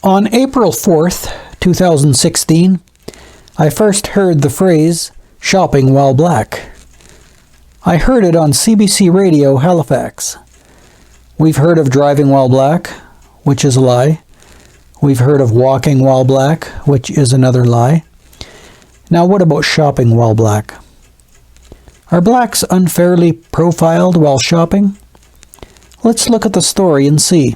On April 4th, 2016, I first heard the phrase, shopping while black. I heard it on CBC Radio, Halifax. We've heard of driving while black, which is a lie. We've heard of walking while black, which is another lie. Now what about shopping while black? Are blacks unfairly profiled while shopping? Let's look at the story and see.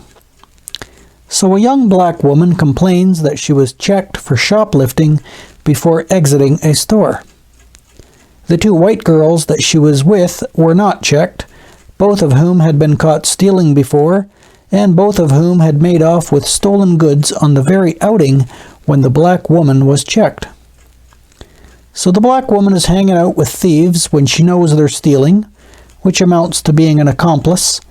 So a young black woman complains that she was checked for shoplifting before exiting a store. The two white girls that she was with were not checked, both of whom had been caught stealing before, and both of whom had made off with stolen goods on the very outing when the black woman was checked. So the black woman is hanging out with thieves when she knows they're stealing, which amounts to being an accomplice,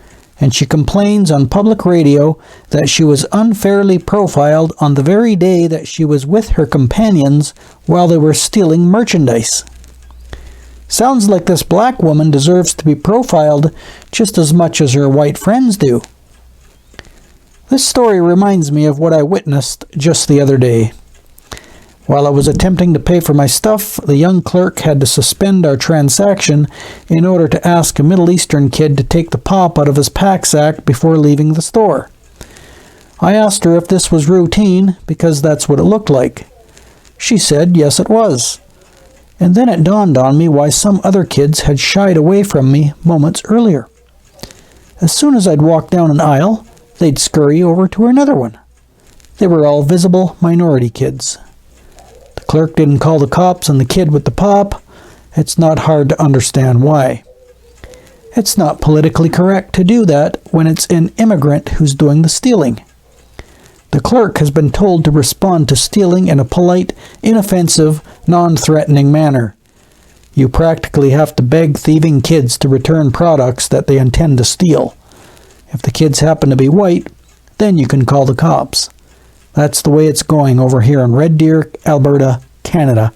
and she complains on public radio that she was unfairly profiled on the very day that she was with her companions while they were stealing merchandise. Sounds like this black woman deserves to be profiled just as much as her white friends do. This story reminds me of what I witnessed just the other day. While I was attempting to pay for my stuff, the young clerk had to suspend our transaction in order to ask a Middle Eastern kid to take the pop out of his pack sack before leaving the store. I asked her if this was routine because that's what it looked like. She said yes it was. And then it dawned on me why some other kids had shied away from me moments earlier. As soon as I'd walk down an aisle, they'd scurry over to another one. They were all visible minority kids. The clerk didn't call the cops on the kid with the pop. It's not hard to understand why. It's not politically correct to do that when it's an immigrant who's doing the stealing. The clerk has been told to respond to stealing in a polite, inoffensive, non-threatening manner. You practically have to beg thieving kids to return products that they intend to steal. If the kids happen to be white, then you can call the cops. That's the way it's going over here in Red Deer, Alberta, Canada.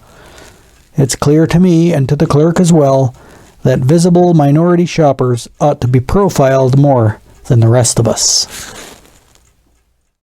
It's clear to me and to the clerk as well that visible minority shoppers ought to be profiled more than the rest of us.